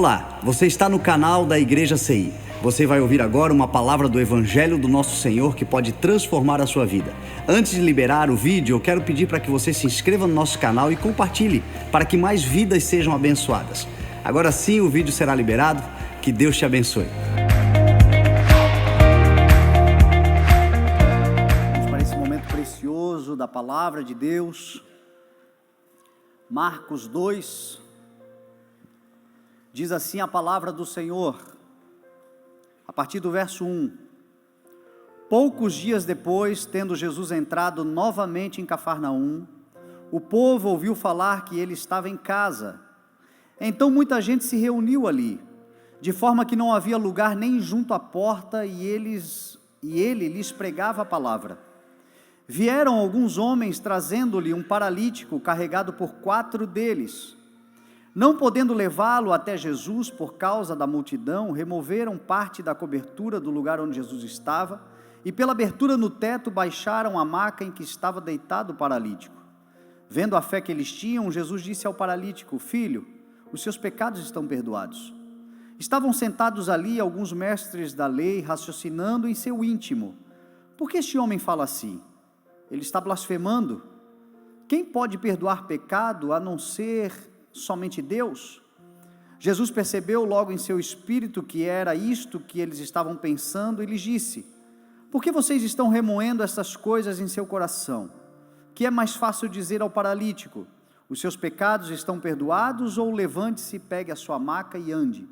Olá, você está no canal da Igreja CI. Você vai ouvir agora uma palavra do Evangelho do Nosso Senhor que pode transformar a sua vida. Antes de liberar o vídeo, eu quero pedir para que você se inscreva no nosso canal e compartilhe, para que mais vidas sejam abençoadas. Agora sim, o vídeo será liberado. Que Deus te abençoe. Vamos para esse momento precioso da palavra de Deus. Marcos 2, diz assim a palavra do Senhor, a partir do verso 1. Poucos dias depois, tendo Jesus entrado novamente em Cafarnaum, o povo ouviu falar que ele estava em casa. Então muita gente se reuniu ali, de forma que não havia lugar nem junto à porta, e ele lhes pregava a palavra. Vieram alguns homens trazendo-lhe um paralítico carregado por 4 deles. Não podendo levá-lo até Jesus por causa da multidão, removeram parte da cobertura do lugar onde Jesus estava e pela abertura no teto baixaram a maca em que estava deitado o paralítico. Vendo a fé que eles tinham, Jesus disse ao paralítico: Filho, os seus pecados estão perdoados. Estavam sentados ali alguns mestres da lei, raciocinando em seu íntimo: por que este homem fala assim? Ele está blasfemando. Quem pode perdoar pecado a não ser somente Deus? Jesus percebeu logo em seu espírito que era isto que eles estavam pensando e lhes disse: por que vocês estão remoendo essas coisas em seu coração? Que é mais fácil dizer ao paralítico: os seus pecados estão perdoados, ou levante-se, pegue a sua maca e ande?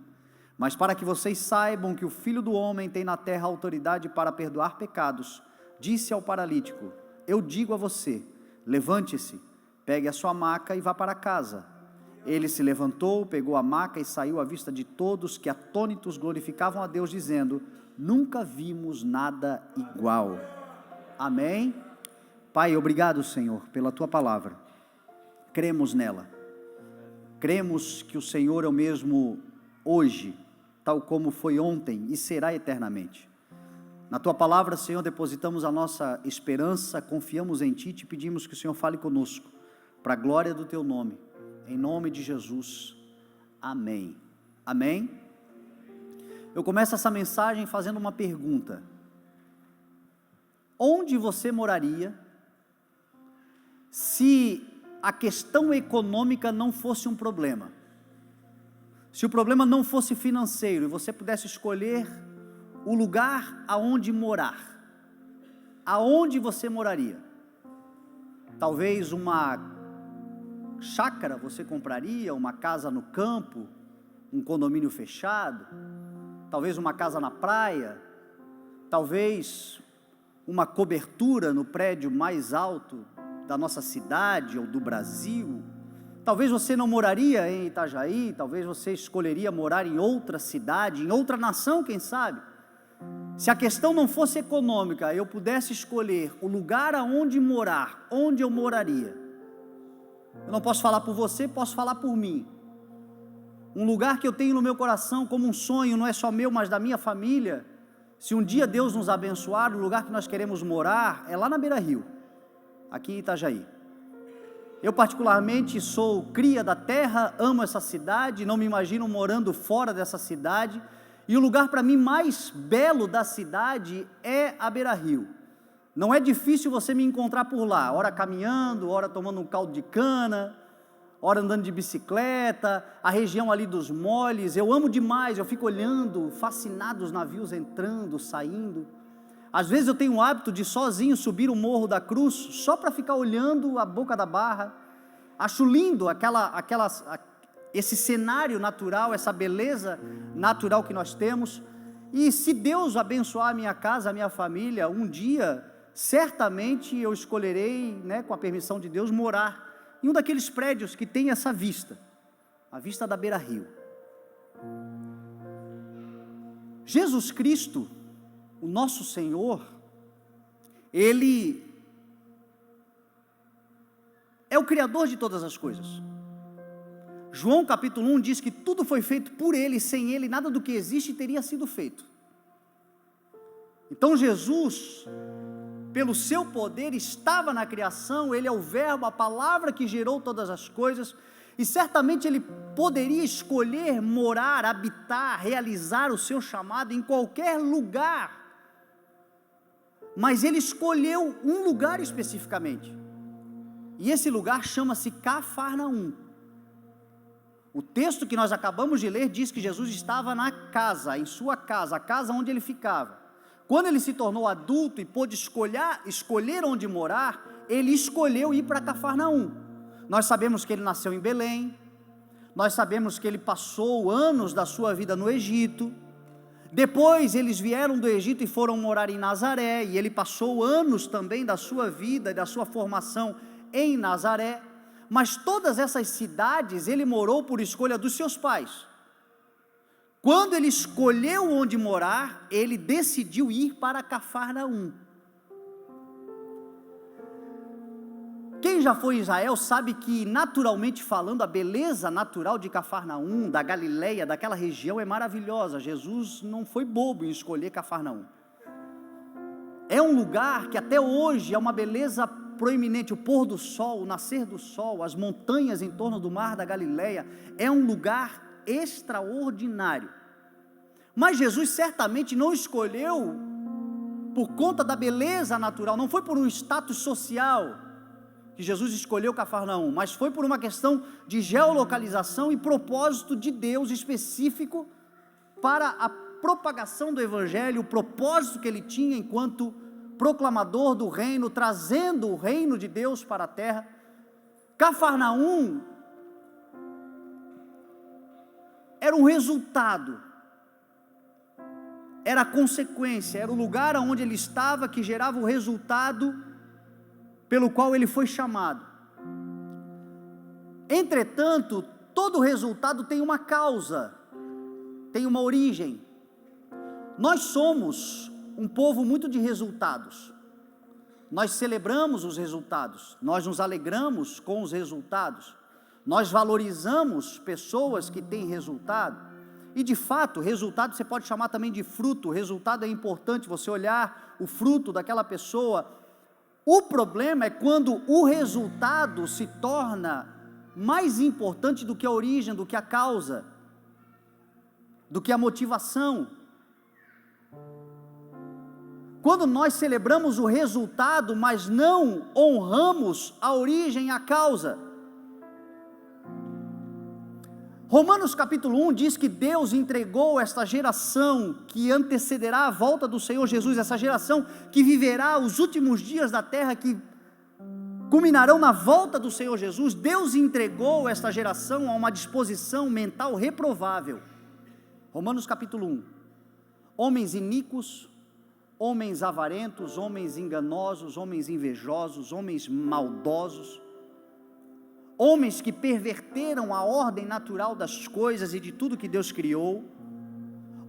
Mas para que vocês saibam que o Filho do Homem tem na terra autoridade para perdoar pecados, disse ao paralítico: eu digo a você, levante-se, pegue a sua maca e vá para casa. Ele se levantou, pegou a maca e saiu à vista de todos, que atônitos glorificavam a Deus, dizendo: nunca vimos nada igual. Amém? Pai, obrigado, Senhor, pela tua palavra. Cremos nela. Cremos que o Senhor é o mesmo hoje, tal como foi ontem e será eternamente. Na tua palavra, Senhor, depositamos a nossa esperança, confiamos em ti e te pedimos que o Senhor fale conosco, para a glória do teu nome, em nome de Jesus, amém. Amém? Eu começo essa mensagem fazendo uma pergunta: onde você moraria se a questão econômica não fosse um problema? Se o problema não fosse financeiro e você pudesse escolher o lugar aonde morar, aonde você moraria? Talvez uma chácara você compraria, uma casa no campo, um condomínio fechado, talvez uma casa na praia, talvez uma cobertura no prédio mais alto da nossa cidade ou do Brasil. Talvez você não moraria em Itajaí, talvez você escolheria morar em outra cidade, em outra nação, quem sabe. Se a questão não fosse econômica, eu pudesse escolher o lugar aonde morar, onde eu moraria. Eu não posso falar por você, posso falar por mim. Um lugar que eu tenho no meu coração como um sonho, não é só meu, mas da minha família. Se um dia Deus nos abençoar, o lugar que nós queremos morar é lá na Beira-Rio, aqui em Itajaí. Eu particularmente sou cria da terra, amo essa cidade, não me imagino morando fora dessa cidade. E o lugar para mim mais belo da cidade é a Beira-Rio. Não é difícil você me encontrar por lá, ora caminhando, ora tomando um caldo de cana, ora andando de bicicleta, a região ali dos moles. Eu amo demais, eu fico olhando, fascinado, os navios entrando, saindo. Às vezes eu tenho o hábito de sozinho subir o Morro da Cruz, só para ficar olhando a Boca da Barra. Acho lindo esse cenário natural, essa beleza natural que nós temos. E se Deus abençoar a minha casa, a minha família, um dia, certamente eu escolherei, com a permissão de Deus, morar em um daqueles prédios que tem essa vista, a vista da Beira-Rio. Jesus Cristo, o nosso Senhor, Ele é o Criador de todas as coisas. João capítulo 1 diz que tudo foi feito por Ele, sem Ele nada do que existe teria sido feito. Então Jesus, pelo seu poder, estava na criação, Ele é o verbo, a palavra que gerou todas as coisas, e certamente ele poderia escolher morar, habitar, realizar o seu chamado em qualquer lugar, mas ele escolheu um lugar especificamente, e esse lugar chama-se Cafarnaum. O texto que nós acabamos de ler diz que Jesus estava na casa, em sua casa, a casa onde ele ficava. Quando ele se tornou adulto e pôde escolher onde morar, ele escolheu ir para Cafarnaum. Nós sabemos que ele nasceu em Belém, nós sabemos que ele passou anos da sua vida no Egito, depois eles vieram do Egito e foram morar em Nazaré, e ele passou anos também da sua vida e da sua formação em Nazaré, mas todas essas cidades ele morou por escolha dos seus pais. Quando ele escolheu onde morar, ele decidiu ir para Cafarnaum. Quem já foi em Israel sabe que, naturalmente falando, a beleza natural de Cafarnaum, da Galileia, daquela região é maravilhosa. Jesus não foi bobo em escolher Cafarnaum. É um lugar que até hoje é uma beleza proeminente. O pôr do sol, o nascer do sol, as montanhas em torno do mar da Galileia, é um lugar extraordinário. Mas Jesus certamente não escolheu por conta da beleza natural, não foi por um status social que Jesus escolheu Cafarnaum, mas foi por uma questão de geolocalização e propósito de Deus específico para a propagação do Evangelho, o propósito que ele tinha enquanto proclamador do reino, trazendo o reino de Deus para a terra. Cafarnaum era um resultado, era a consequência, era o lugar onde ele estava que gerava o resultado pelo qual ele foi chamado. Entretanto, todo resultado tem uma causa, tem uma origem. Nós somos um povo muito de resultados, nós celebramos os resultados, nós nos alegramos com os resultados, nós valorizamos pessoas que têm resultado, e de fato, resultado você pode chamar também de fruto. Resultado é importante, você olhar o fruto daquela pessoa. O problema é quando o resultado se torna mais importante do que a origem, do que a causa, do que a motivação. Quando nós celebramos o resultado, mas não honramos a origem e a causa. Romanos capítulo 1 diz que Deus entregou esta geração que antecederá a volta do Senhor Jesus, essa geração que viverá os últimos dias da terra, que culminarão na volta do Senhor Jesus. Deus entregou esta geração a uma disposição mental reprovável. Romanos capítulo 1, homens iníquos, homens avarentos, homens enganosos, homens invejosos, homens maldosos, homens que perverteram a ordem natural das coisas e de tudo que Deus criou,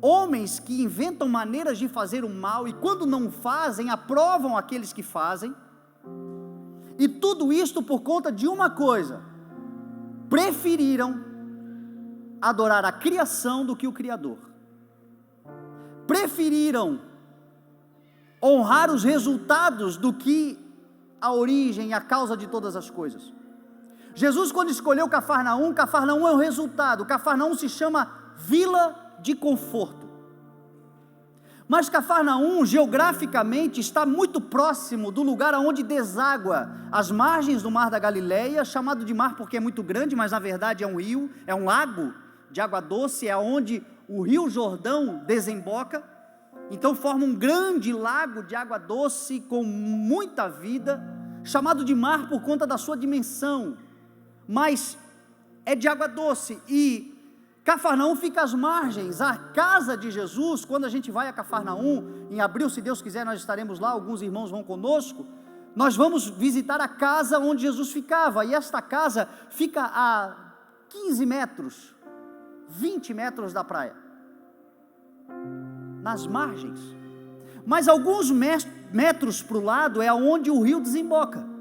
homens que inventam maneiras de fazer o mal, e quando não fazem, aprovam aqueles que fazem, e tudo isto por conta de uma coisa: preferiram adorar a criação do que o Criador, preferiram honrar os resultados do que a origem e a causa de todas as coisas. Jesus, quando escolheu Cafarnaum, Cafarnaum é o resultado. Cafarnaum se chama vila de conforto, mas Cafarnaum geograficamente está muito próximo do lugar onde deságua as margens do mar da Galileia, chamado de mar porque é muito grande, mas na verdade é um rio, é um lago de água doce, é onde o rio Jordão desemboca. Então forma um grande lago de água doce com muita vida, chamado de mar por conta da sua dimensão, mas é de água doce. E Cafarnaum fica às margens. A casa de Jesus, quando a gente vai a Cafarnaum, em abril, se Deus quiser, nós estaremos lá, alguns irmãos vão conosco, nós vamos visitar a casa onde Jesus ficava, e esta casa fica a 15 metros, 20 metros da praia, nas margens, mas alguns metros para o lado é onde o rio desemboca.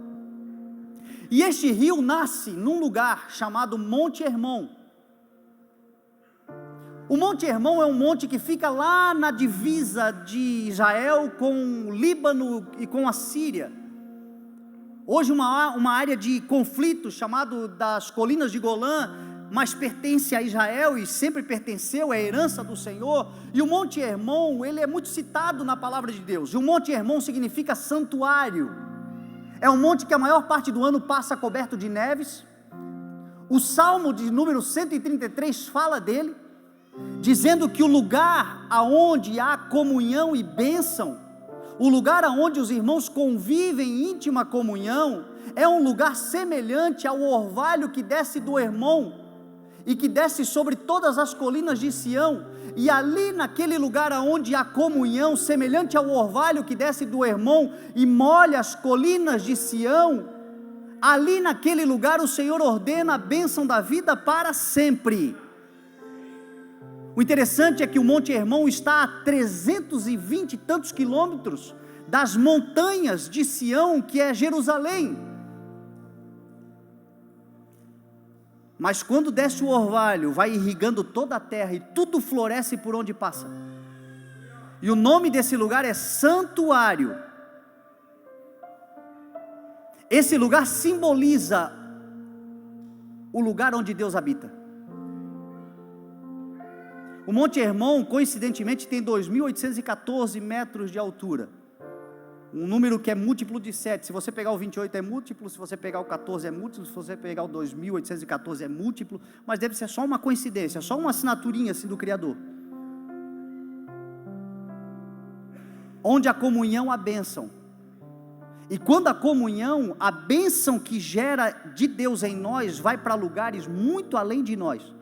E este rio nasce num lugar chamado Monte Hermon. O Monte Hermon é um monte que fica lá na divisa de Israel com o Líbano e com a Síria. Hoje uma área de conflito, chamado das colinas de Golã, mas pertence a Israel e sempre pertenceu, é a herança do Senhor. E o Monte Hermon, ele é muito citado na palavra de Deus, e o Monte Hermon significa santuário, é um monte que a maior parte do ano passa coberto de neves. O Salmo de número 133 fala dele, dizendo que o lugar aonde há comunhão e bênção, o lugar aonde os irmãos convivem em íntima comunhão, é um lugar semelhante ao orvalho que desce do Hermon, e que desce sobre todas as colinas de Sião. E ali naquele lugar aonde há comunhão, semelhante ao orvalho que desce do Hermon e molha as colinas de Sião, ali naquele lugar o Senhor ordena a bênção da vida para sempre. O interessante é que o Monte Hermon está a 320 e tantos quilômetros das montanhas de Sião, que é Jerusalém. Mas quando desce o orvalho, vai irrigando toda a terra e tudo floresce por onde passa. E o nome desse lugar é santuário. Esse lugar simboliza o lugar onde Deus habita. O Monte Hermon, coincidentemente, tem 2.814 metros de altura. Um número que é múltiplo de 7, se você pegar o 28 é múltiplo, se você pegar o 14 é múltiplo, se você pegar o 2.814 é múltiplo, mas deve ser só uma coincidência, só uma assinaturinha assim do Criador. Onde a comunhão, a bênção. E quando a comunhão, a bênção que gera de Deus em nós, vai para lugares muito além de nós.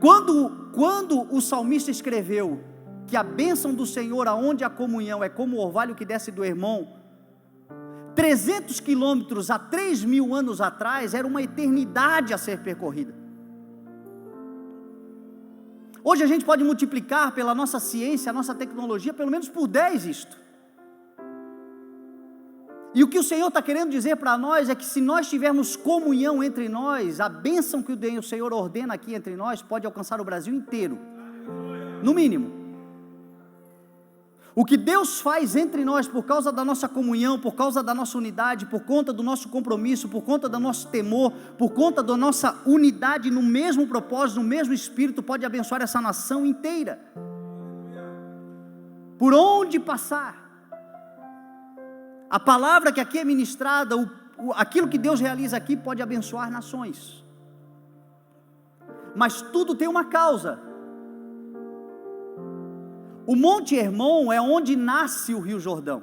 Quando o salmista escreveu que a bênção do Senhor, aonde a comunhão é como o orvalho que desce do Hermon, 300 quilômetros há 3.000 anos atrás, era uma eternidade a ser percorrida. Hoje a gente pode multiplicar pela nossa ciência, a nossa tecnologia, pelo menos por 10 isto. E o que o Senhor está querendo dizer para nós é que se nós tivermos comunhão entre nós, a bênção que o Senhor ordena aqui entre nós, pode alcançar o Brasil inteiro, no mínimo. O que Deus faz entre nós por causa da nossa comunhão, por causa da nossa unidade, por conta do nosso compromisso, por conta do nosso temor, por conta da nossa unidade no mesmo propósito, no mesmo espírito, pode abençoar essa nação inteira. Por onde passar, a palavra que aqui é ministrada, aquilo que Deus realiza aqui pode abençoar nações. Mas tudo tem uma causa. O Monte Hermon é onde nasce o Rio Jordão.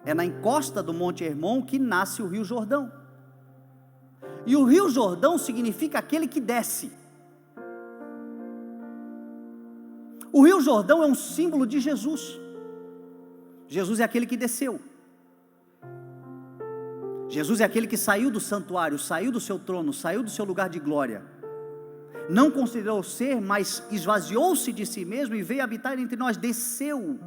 É na encosta do Monte Hermon que nasce o Rio Jordão. E o Rio Jordão significa aquele que desce. O Rio Jordão é um símbolo de Jesus. Jesus é aquele que desceu. Jesus é aquele que saiu do santuário, saiu do seu trono, saiu do seu lugar de glória. Não considerou ser, mas esvaziou-se de si mesmo e veio habitar entre nós, desceu.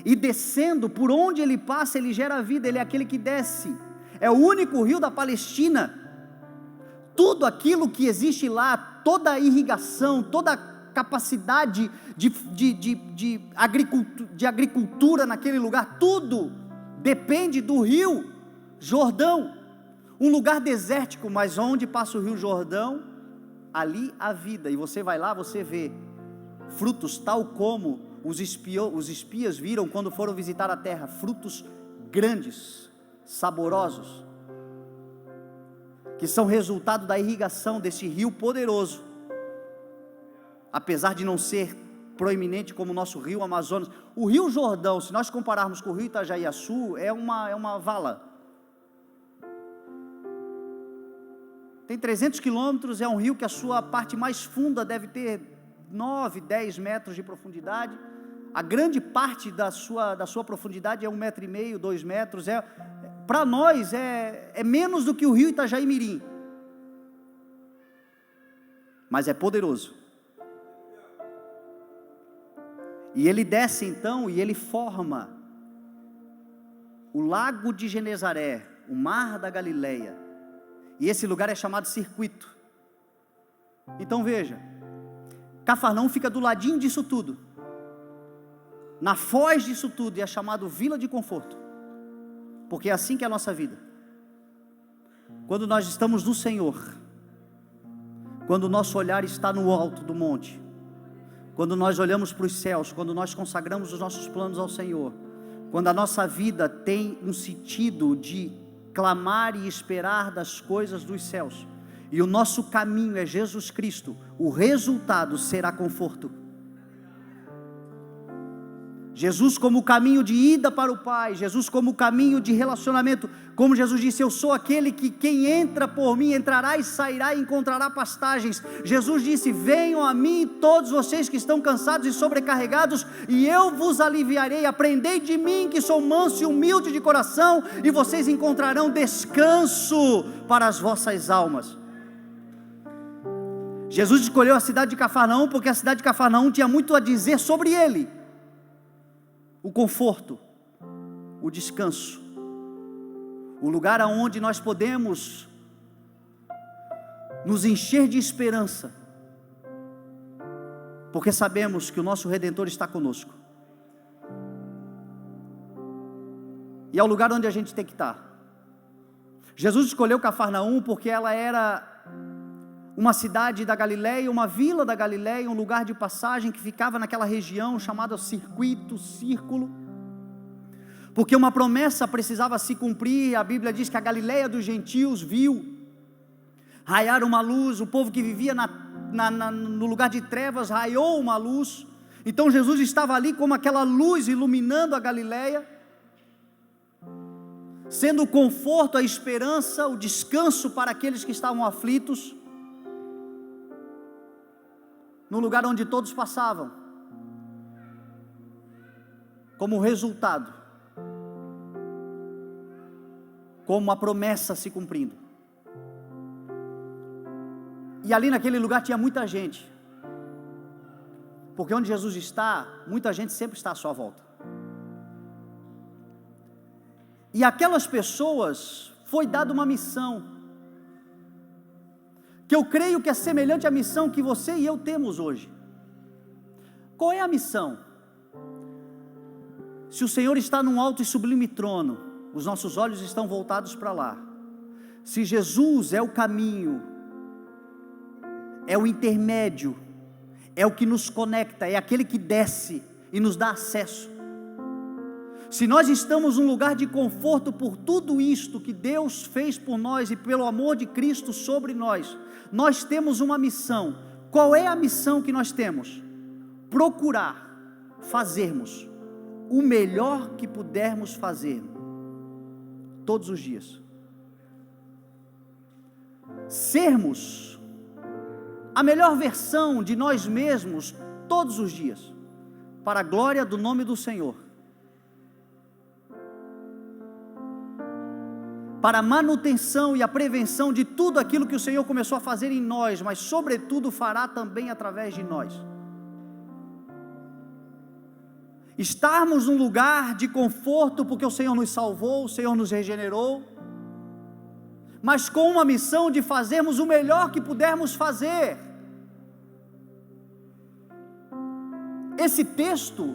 E descendo, por onde ele passa, ele gera vida, ele é aquele que desce. É o único rio da Palestina. Tudo aquilo que existe lá, toda a irrigação, toda a capacidade de agricultura naquele lugar, tudo depende do rio Jordão. Um lugar desértico, mas onde passa o rio Jordão, ali há vida. E você vai lá, você vê frutos tal como os espias viram quando foram visitar a terra, frutos grandes, saborosos, que são resultado da irrigação desse rio poderoso, apesar de não ser proeminente como o nosso rio Amazonas. O rio Jordão, se nós compararmos com o rio Itajaiaçu, é uma vala. Tem 300 quilômetros, é um rio que a sua parte mais funda deve ter 9, 10 metros de profundidade. A grande parte da sua profundidade é 1,5 metro, 2 metros. Para nós é menos do que o rio Itajaí-Mirim, mas é poderoso. E ele desce então e ele forma o lago de Genezaré, o mar da Galileia. E esse lugar é chamado circuito. Então veja, Cafarnaum fica do ladinho disso tudo, na foz disso tudo, e é chamado Vila de Conforto. porque é assim que é a nossa vida. Quando nós estamos no Senhor, quando o nosso olhar está no alto do monte, quando nós olhamos para os céus, quando nós consagramos os nossos planos ao Senhor, quando a nossa vida tem um sentido de clamar e esperar das coisas dos céus, e o nosso caminho é Jesus Cristo, o resultado será conforto. Jesus como caminho de ida para o Pai, Jesus como caminho de relacionamento, como Jesus disse, eu sou aquele que quem entra por mim, entrará e sairá e encontrará pastagens. Jesus disse, venham a mim todos vocês que estão cansados e sobrecarregados, e eu vos aliviarei, aprendei de mim que sou manso e humilde de coração, e vocês encontrarão descanso para as vossas almas. Jesus escolheu a cidade de Cafarnaum, porque a cidade de Cafarnaum tinha muito a dizer sobre ele. O conforto, o descanso, o lugar aonde nós podemos nos encher de esperança, porque sabemos que o nosso Redentor está conosco, e é o lugar onde a gente tem que estar. Jesus escolheu Cafarnaum porque ela era uma cidade da Galileia, uma vila da Galileia, um lugar de passagem que ficava naquela região chamada círculo, porque uma promessa precisava se cumprir. A Bíblia diz que a Galileia dos gentios viu raiar uma luz, o povo que vivia no lugar de trevas raiou uma luz, então Jesus estava ali como aquela luz iluminando a Galileia, sendo o conforto, a esperança, o descanso para aqueles que estavam aflitos, no lugar onde todos passavam, como resultado, como uma promessa se cumprindo. E ali naquele lugar tinha muita gente, porque onde Jesus está, muita gente sempre está à sua volta, e aquelas pessoas foi dada uma missão, que eu creio que é semelhante à missão que você e eu temos hoje. Qual é a missão? Se o Senhor está num alto e sublime trono, os nossos olhos estão voltados para lá. Se Jesus é o caminho, é o intermédio, é o que nos conecta, é aquele que desce e nos dá acesso. Se nós estamos num lugar de conforto por tudo isto que Deus fez por nós e pelo amor de Cristo sobre nós, nós temos uma missão. Qual é a missão que nós temos? Procurar fazermos o melhor que pudermos fazer todos os dias. Sermos a melhor versão de nós mesmos todos os dias, para a glória do nome do Senhor, para a manutenção e a prevenção de tudo aquilo que o Senhor começou a fazer em nós, mas sobretudo fará também através de nós. Estarmos num lugar de conforto, porque o Senhor nos salvou, o Senhor nos regenerou, mas com uma missão de fazermos o melhor que pudermos fazer. Esse texto,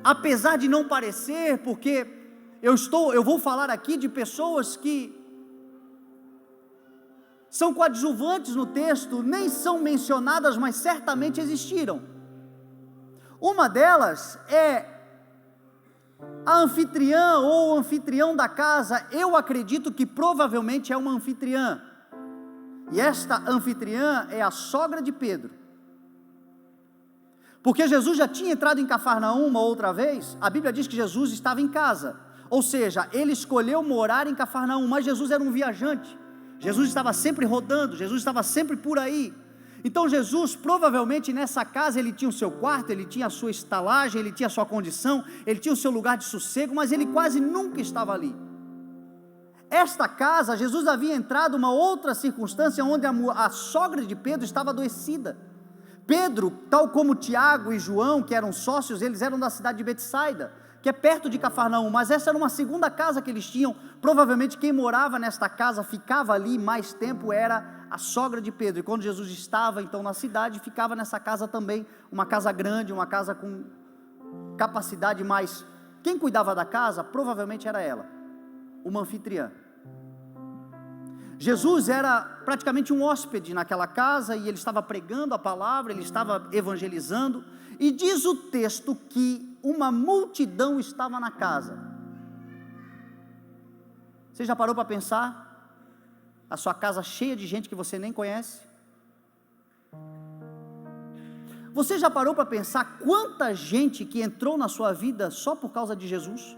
apesar de não parecer, porque eu vou falar aqui de pessoas que são coadjuvantes no texto, nem são mencionadas, mas certamente existiram. Uma delas é a anfitriã ou o anfitrião da casa. Eu acredito que provavelmente é uma anfitriã, e esta anfitriã é a sogra de Pedro, porque Jesus já tinha entrado em Cafarnaum uma outra vez. A Bíblia diz que Jesus estava em casa, ou seja, ele escolheu morar em Cafarnaum, mas Jesus era um viajante, Jesus estava sempre rodando, Jesus estava sempre por aí. Então Jesus, provavelmente nessa casa, ele tinha o seu quarto, ele tinha a sua estalagem, ele tinha a sua condição, ele tinha o seu lugar de sossego, mas ele quase nunca estava ali. Esta casa, Jesus havia entrado uma outra circunstância, onde a sogra de Pedro estava adoecida. Pedro, tal como Tiago e João, que eram sócios, eles eram da cidade de Betsaida, que é perto de Cafarnaum, mas essa era uma segunda casa que eles tinham. Provavelmente quem morava nesta casa, ficava ali mais tempo, era a sogra de Pedro, e quando Jesus estava então na cidade, ficava nessa casa também, uma casa grande, uma casa com capacidade, mas quem cuidava da casa, provavelmente era ela. uma anfitriã. Jesus era praticamente um hóspede naquela casa, e ele estava pregando a palavra, ele estava evangelizando, e diz o texto que uma multidão estava na casa. Você já parou para pensar? A sua casa cheia de gente que você nem conhece? Você já parou para pensar quanta gente que entrou na sua vida só por causa de Jesus?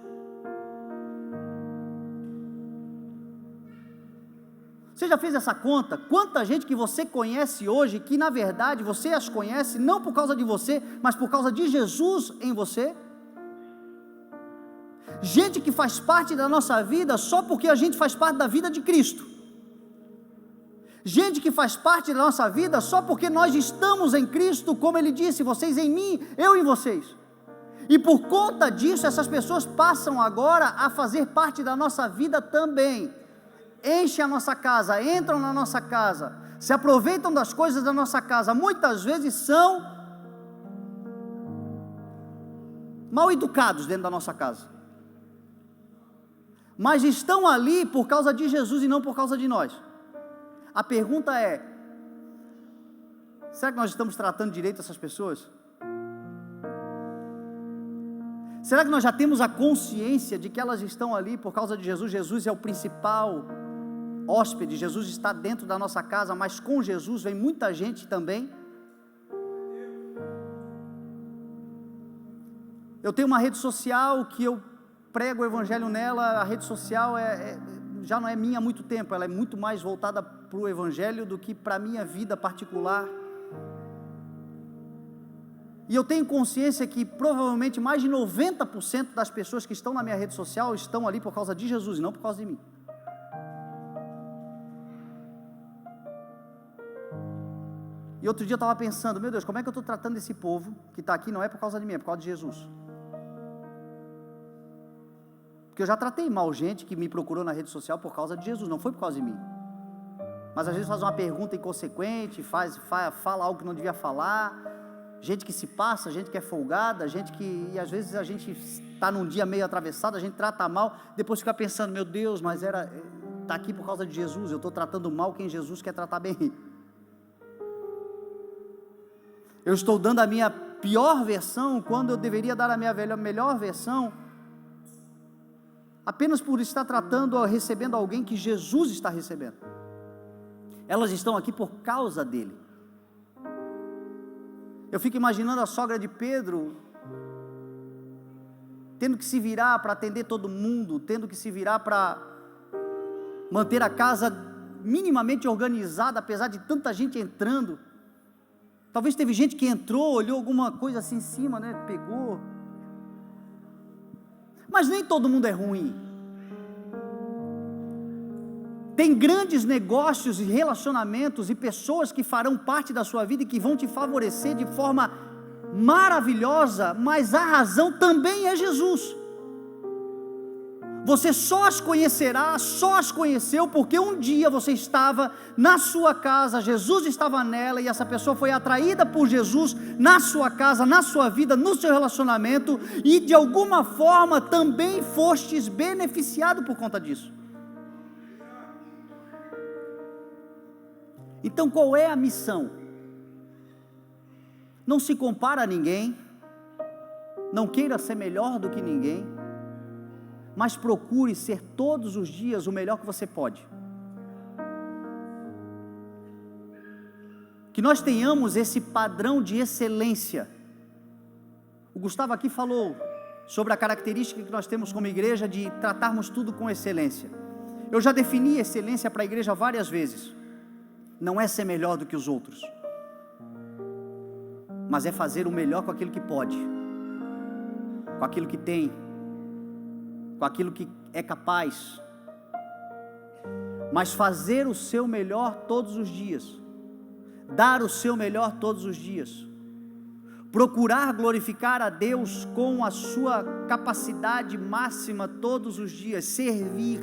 Você já fez essa conta? Quanta gente que você conhece hoje, que na verdade você as conhece não por causa de você, mas por causa de Jesus em você? Gente que faz parte da nossa vida só porque a gente faz parte da vida de Cristo. Gente que faz parte da nossa vida só porque nós estamos em Cristo, como Ele disse, vocês em mim, eu em vocês. E por conta disso, essas pessoas passam agora a fazer parte da nossa vida também. Enchem a nossa casa, entram na nossa casa, se aproveitam das coisas da nossa casa, muitas vezes são mal educados dentro da nossa casa, mas estão ali por causa de Jesus e não por causa de nós. A pergunta é: será que nós estamos tratando direito essas pessoas? Será que nós já temos a consciência de que elas estão ali por causa de Jesus? Jesus é o principal hóspede, Jesus está dentro da nossa casa, mas com Jesus vem muita gente também. Eu tenho uma rede social que eu prego o evangelho nela. A rede social já não é minha há muito tempo, ela é muito mais voltada para o evangelho do que para a minha vida particular. E eu tenho consciência que provavelmente mais de 90% das pessoas que estão na minha rede social estão ali por causa de Jesus e não por causa de mim. E outro dia eu estava pensando, meu Deus, como é que eu estou tratando esse povo que está aqui? Não é por causa de mim, é por causa de Jesus. Porque eu já tratei mal gente que me procurou na rede social por causa de Jesus, não foi por causa de mim. Mas às vezes faz uma pergunta inconsequente, fala algo que não devia falar, gente que se passa, gente que é folgada, gente que, e às vezes a gente está num dia meio atravessado, a gente trata mal, depois fica pensando, meu Deus, mas está aqui por causa de Jesus, eu estou tratando mal quem Jesus quer tratar bem. Eu estou dando a minha pior versão, quando eu deveria dar a minha melhor versão, apenas por estar recebendo alguém que Jesus está recebendo. Elas estão aqui por causa dele. Eu fico imaginando a sogra de Pedro, tendo que se virar para atender todo mundo, tendo que se virar para manter a casa minimamente organizada, apesar de tanta gente entrando. Talvez teve gente que entrou, olhou alguma coisa assim em cima, né? Pegou. Mas nem todo mundo é ruim. Tem grandes negócios e relacionamentos e pessoas que farão parte da sua vida e que vão te favorecer de forma maravilhosa, mas a razão também é Jesus. Você só as conheceu porque um dia você estava na sua casa, Jesus estava nela, e essa pessoa foi atraída por Jesus na sua casa, na sua vida, no seu relacionamento, e de alguma forma também fostes beneficiado por conta disso. Então qual é a missão? Não se compara a ninguém, não queira ser melhor do que ninguém, mas procure ser todos os dias o melhor que você pode. Que nós tenhamos esse padrão de excelência. O Gustavo aqui falou sobre a característica que nós temos como igreja de tratarmos tudo com excelência. Eu já defini excelência para a igreja várias vezes. Não é ser melhor do que os outros, mas é fazer o melhor com aquilo que pode, com aquilo que tem, com aquilo que é capaz, mas fazer o seu melhor todos os dias, dar o seu melhor todos os dias, procurar glorificar a Deus com a sua capacidade máxima todos os dias, servir.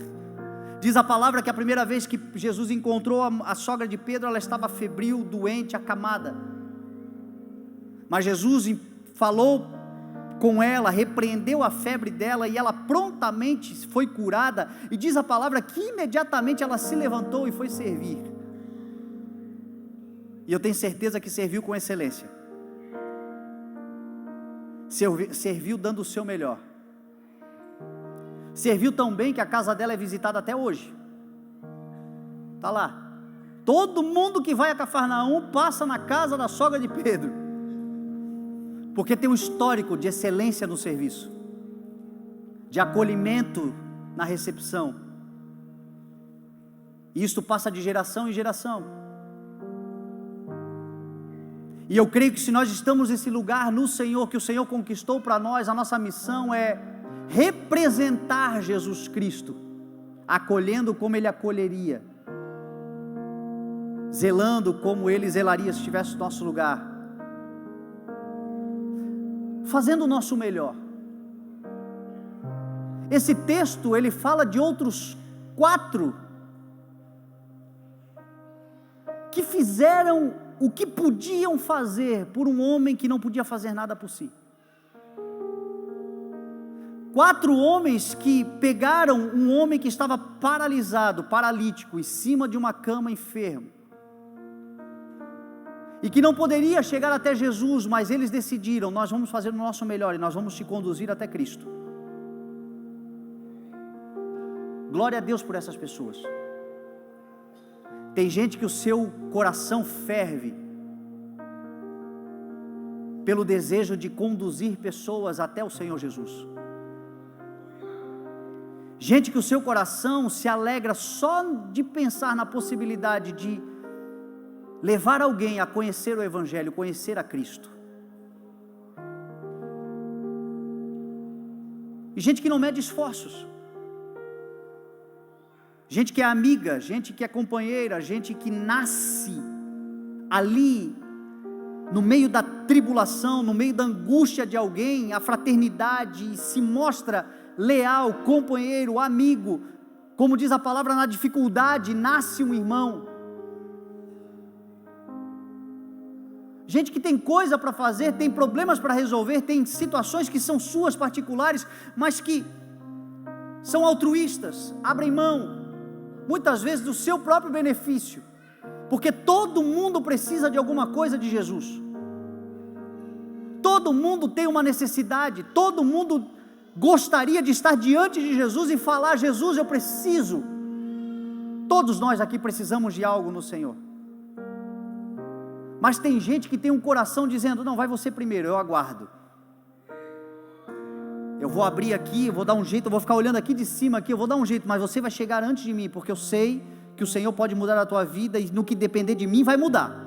Diz a palavra que a primeira vez que Jesus encontrou a sogra de Pedro, ela estava febril, doente, acamada, mas Jesus falou com ela, repreendeu a febre dela e ela prontamente foi curada, e diz a palavra que imediatamente ela se levantou e foi servir, e eu tenho certeza que serviu com excelência, serviu dando o seu melhor, serviu tão bem que a casa dela é visitada até hoje, está lá, todo mundo que vai a Cafarnaum passa na casa da sogra de Pedro, porque tem um histórico de excelência no serviço, de acolhimento na recepção, e isto passa de geração em geração, e eu creio que se nós estamos nesse lugar no Senhor, que o Senhor conquistou para nós, a nossa missão é representar Jesus Cristo, acolhendo como Ele acolheria, zelando como Ele zelaria se estivesse no nosso lugar, fazendo o nosso melhor. Esse texto, ele fala de outros 4 que fizeram o que podiam fazer por um homem que não podia fazer nada por si. 4 homens que pegaram um homem que estava paralisado, paralítico, em cima de uma cama, enfermo, e que não poderia chegar até Jesus, mas eles decidiram: nós vamos fazer o nosso melhor e nós vamos te conduzir até Cristo. Glória a Deus por essas pessoas. Tem gente que o seu coração ferve pelo desejo de conduzir pessoas até o Senhor Jesus. Gente que o seu coração se alegra só de pensar na possibilidade de levar alguém a conhecer o Evangelho, conhecer a Cristo. E gente que não mede esforços, gente que é amiga, gente que é companheira, gente que nasce ali, no meio da tribulação, no meio da angústia de alguém, a fraternidade se mostra leal, companheiro, amigo, como diz a palavra, na dificuldade nasce um irmão. Gente que tem coisa para fazer, tem problemas para resolver, tem situações que são suas particulares, mas que são altruístas, abrem mão, muitas vezes do seu próprio benefício, porque todo mundo precisa de alguma coisa de Jesus, todo mundo tem uma necessidade, todo mundo gostaria de estar diante de Jesus e falar: Jesus, eu preciso. Todos nós aqui precisamos de algo no Senhor, mas tem gente que tem um coração dizendo: não, vai você primeiro, eu aguardo, eu vou abrir aqui, eu vou dar um jeito, eu vou ficar olhando aqui de cima, aqui, eu vou dar um jeito, mas você vai chegar antes de mim, porque eu sei que o Senhor pode mudar a tua vida, e no que depender de mim, vai mudar.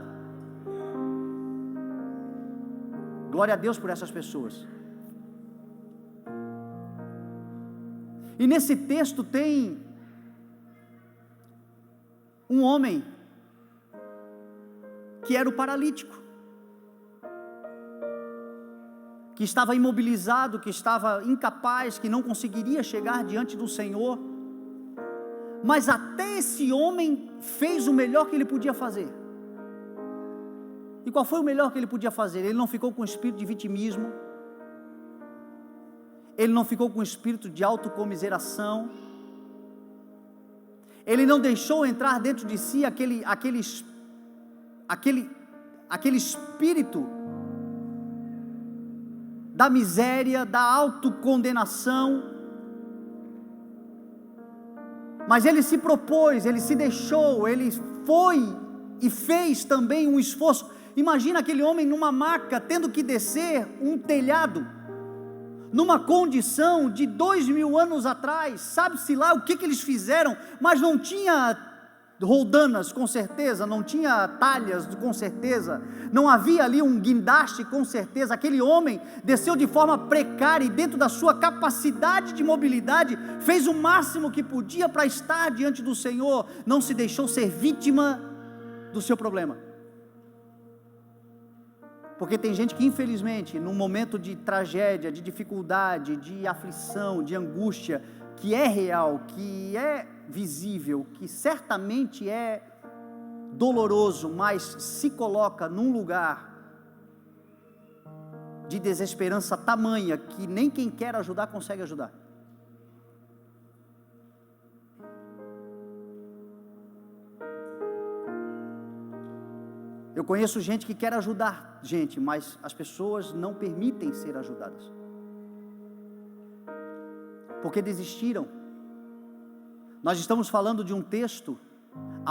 Glória a Deus por essas pessoas. E nesse texto tem um homem que era o paralítico, que estava imobilizado, que estava incapaz, que não conseguiria chegar diante do Senhor, mas até esse homem fez o melhor que ele podia fazer. E qual foi o melhor que ele podia fazer? Ele não ficou com espírito de vitimismo, ele não ficou com espírito de autocomiseração, ele não deixou entrar dentro de si aquele espírito da miséria, da autocondenação, mas ele se propôs, ele se deixou, ele foi e fez também um esforço. Imagina aquele homem numa maca, tendo que descer um telhado, numa condição de 2000 anos atrás, sabe-se lá o que eles fizeram, mas não tinha roldanas, com certeza, não tinha talhas, com certeza, não havia ali um guindaste, com certeza. Aquele homem desceu de forma precária e dentro da sua capacidade de mobilidade, fez o máximo que podia para estar diante do Senhor, não se deixou ser vítima do seu problema. Porque tem gente que infelizmente, num momento de tragédia, de dificuldade, de aflição, de angústia, que é real, que é visível, que certamente é doloroso, mas se coloca num lugar de desesperança tamanha que nem quem quer ajudar consegue ajudar. Eu conheço gente que quer ajudar gente, mas as pessoas não permitem ser ajudadas, porque desistiram. Nós estamos falando de um texto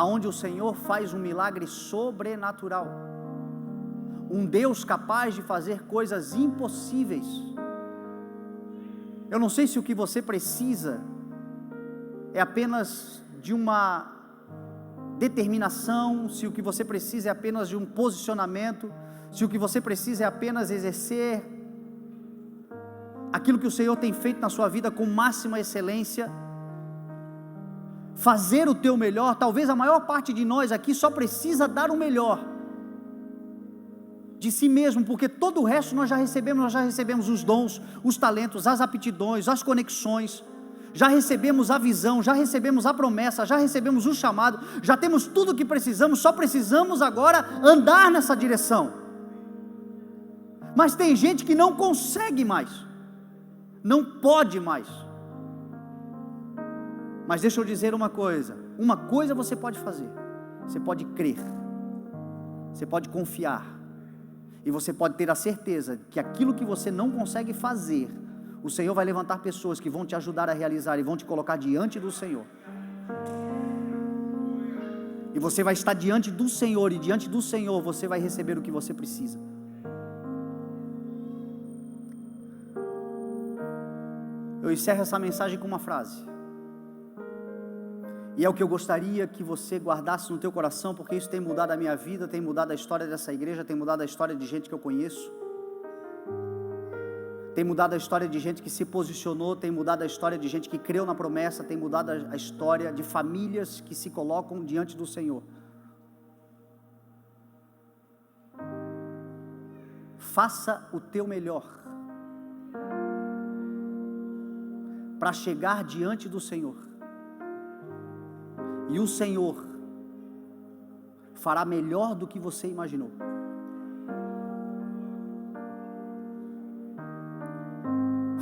aonde o Senhor faz um milagre sobrenatural, um Deus capaz de fazer coisas impossíveis. Eu não sei se o que você precisa é apenas de uma determinação, se o que você precisa é apenas de um posicionamento, se o que você precisa é apenas exercer aquilo que o Senhor tem feito na sua vida com máxima excelência, fazer o teu melhor. Talvez a maior parte de nós aqui só precisa dar o melhor de si mesmo, porque todo o resto nós já recebemos os dons, os talentos, as aptidões, as conexões, já recebemos a visão, já recebemos a promessa, já recebemos o chamado, já temos tudo o que precisamos, só precisamos agora andar nessa direção. Mas tem gente que não consegue mais, não pode mais. Mas deixa eu dizer uma coisa você pode fazer: você pode crer, você pode confiar, e você pode ter a certeza que aquilo que você não consegue fazer, o Senhor vai levantar pessoas que vão te ajudar a realizar e vão te colocar diante do Senhor. E você vai estar diante do Senhor, e diante do Senhor você vai receber o que você precisa. Eu encerro essa mensagem com uma frase, e é o que eu gostaria que você guardasse no teu coração, porque isso tem mudado a minha vida, tem mudado a história dessa igreja, tem mudado a história de gente que eu conheço, tem mudado a história de gente que se posicionou, tem mudado a história de gente que creu na promessa, tem mudado a história de famílias que se colocam diante do Senhor. Faça o teu melhor para chegar diante do Senhor, e o Senhor fará melhor do que você imaginou.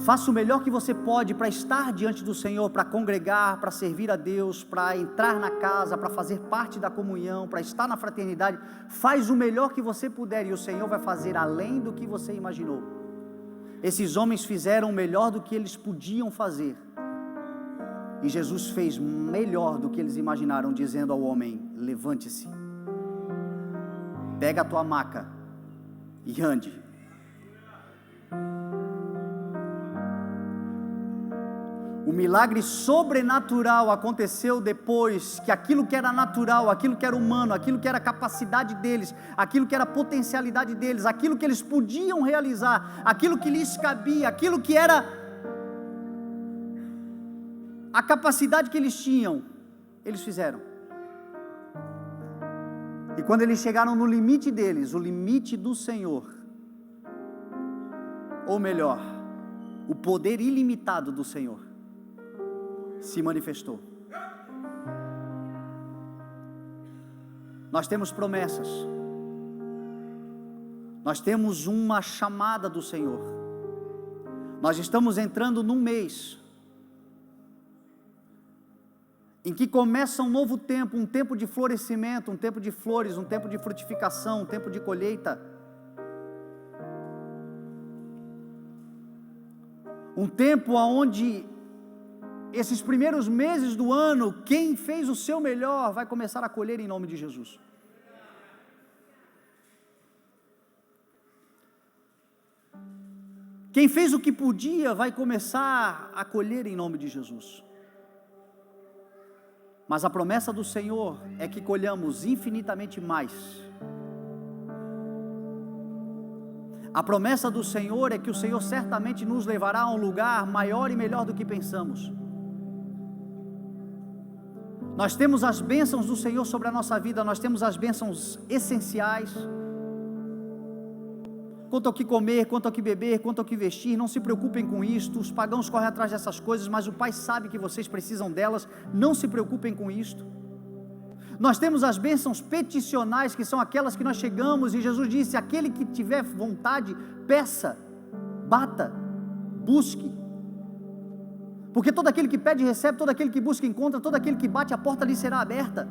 Faça o melhor que você pode para estar diante do Senhor, para congregar, para servir a Deus, para entrar na casa, para fazer parte da comunhão, para estar na fraternidade. Faz o melhor que você puder, e o Senhor vai fazer além do que você imaginou. Esses homens fizeram o melhor do que eles podiam fazer, e Jesus fez melhor do que eles imaginaram, dizendo ao homem: levante-se, pega a tua maca e ande. O milagre sobrenatural aconteceu depois que aquilo que era natural, aquilo que era humano, aquilo que era capacidade deles, aquilo que era potencialidade deles, aquilo que eles podiam realizar, aquilo que lhes cabia, aquilo que era a capacidade que eles tinham, eles fizeram. E quando eles chegaram no limite deles, o limite do Senhor, ou melhor, o poder ilimitado do Senhor, se manifestou. Nós temos promessas, nós temos uma chamada do Senhor, nós estamos entrando num mês em que começa um novo tempo, um tempo de florescimento, um tempo de flores, um tempo de frutificação, um tempo de colheita, um tempo onde esses primeiros meses do ano, quem fez o seu melhor vai começar a colher em nome de Jesus. Quem fez o que podia vai começar a colher em nome de Jesus. Mas a promessa do Senhor é que colhamos infinitamente mais. A promessa do Senhor é que o Senhor certamente nos levará a um lugar maior e melhor do que pensamos. Nós temos as bênçãos do Senhor sobre a nossa vida, nós temos as bênçãos essenciais, quanto ao que comer, quanto ao que beber, quanto ao que vestir. Não se preocupem com isto, os pagãos correm atrás dessas coisas, mas o Pai sabe que vocês precisam delas, não se preocupem com isto. Nós temos as bênçãos peticionais, que são aquelas que nós chegamos, e Jesus disse: aquele que tiver vontade, peça, bata, busque. Porque todo aquele que pede recebe, todo aquele que busca encontra, todo aquele que bate a porta lhe será aberta.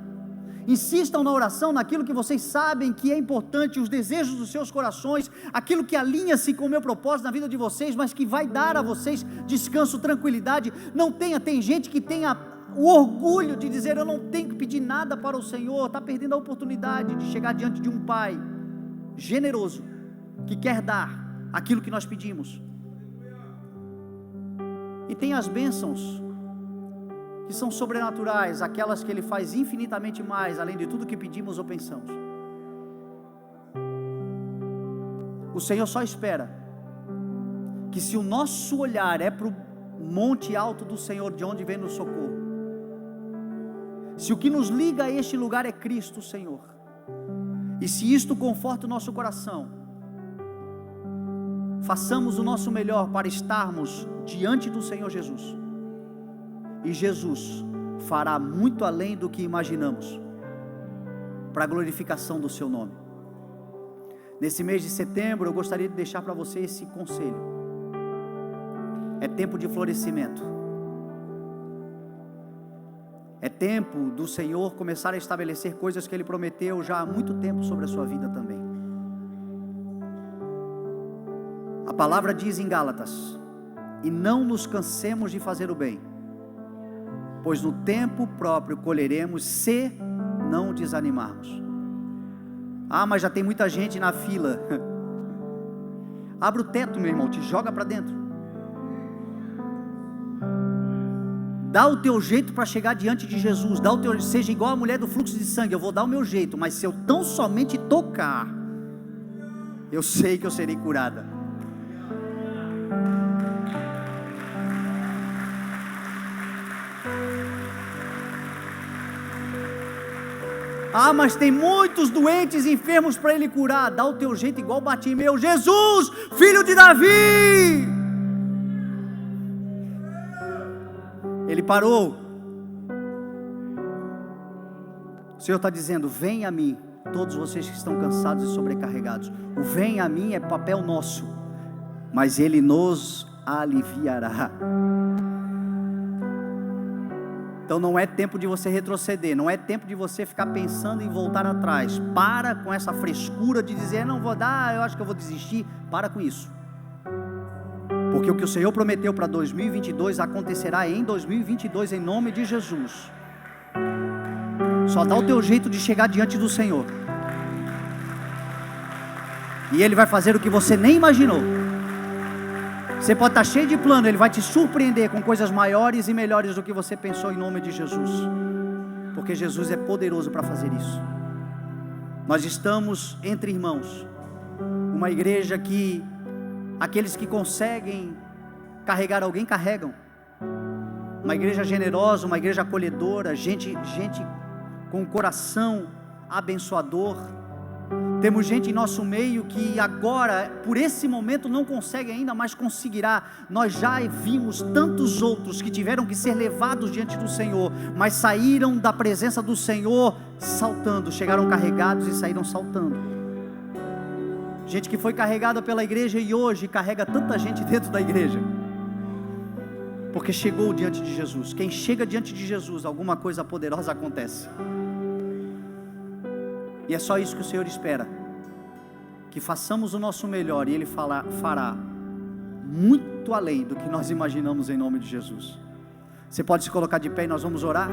Insistam na oração, naquilo que vocês sabem que é importante, os desejos dos seus corações, aquilo que alinha-se com o meu propósito na vida de vocês, mas que vai dar a vocês descanso, tranquilidade. Não tem gente que tenha o orgulho de dizer: eu não tenho que pedir nada para o Senhor, está perdendo a oportunidade de chegar diante de um Pai generoso, que quer dar aquilo que nós pedimos. E tem as bênçãos que são sobrenaturais, aquelas que Ele faz infinitamente mais, além de tudo que pedimos ou pensamos. O Senhor só espera que, se o nosso olhar é para o monte alto do Senhor, de onde vem o socorro, se o que nos liga a este lugar é Cristo, Senhor, e se isto conforta o nosso coração, façamos o nosso melhor para estarmos diante do Senhor Jesus, e Jesus fará muito além do que imaginamos, para a glorificação do seu nome. Nesse mês de setembro, eu gostaria de deixar para você esse conselho: é tempo de florescimento, é tempo do Senhor começar a estabelecer coisas que Ele prometeu já há muito tempo sobre a sua vida também. A palavra diz em Gálatas: e não nos cansemos de fazer o bem, pois no tempo próprio colheremos, se não desanimarmos. Ah, mas já tem muita gente na fila. Abre o teto, meu irmão, te joga para dentro. Dá o teu jeito para chegar diante de Jesus. Seja igual a mulher do fluxo de sangue. Eu vou dar o meu jeito, mas se eu tão somente tocar, eu sei que eu serei curada. Ah, mas tem muitos doentes e enfermos para Ele curar. Dá o teu jeito igual Bartimeu: Jesus, filho de Davi. Ele parou. O Senhor está dizendo: vem a mim, todos vocês que estão cansados e sobrecarregados. O vem a mim é papel nosso, mas Ele nos aliviará. Então não é tempo de você retroceder, não é tempo de você ficar pensando em voltar atrás. Para com essa frescura de dizer: não vou dar, eu acho que eu vou desistir. Para com isso, porque o que o Senhor prometeu para 2022 acontecerá em 2022, em nome de Jesus. Só dá o teu jeito de chegar diante do Senhor, e Ele vai fazer o que você nem imaginou. Você pode estar cheio de plano, Ele vai te surpreender com coisas maiores e melhores do que você pensou, em nome de Jesus, porque Jesus é poderoso para fazer isso. Nós estamos entre irmãos, uma igreja que aqueles que conseguem carregar alguém, carregam. Uma igreja generosa, uma igreja acolhedora, gente com um coração abençoador. Temos gente em nosso meio que agora, por esse momento, não consegue ainda, mas conseguirá. Nós já vimos tantos outros que tiveram que ser levados diante do Senhor, mas saíram da presença do Senhor saltando, chegaram carregados e saíram saltando. Gente que foi carregada pela igreja e hoje carrega tanta gente dentro da igreja, porque chegou diante de Jesus. Quem chega diante de Jesus, alguma coisa poderosa acontece. E é só isso que o Senhor espera, que façamos o nosso melhor, e Ele fará muito além do que nós imaginamos, em nome de Jesus. Você pode se colocar de pé e nós vamos orar.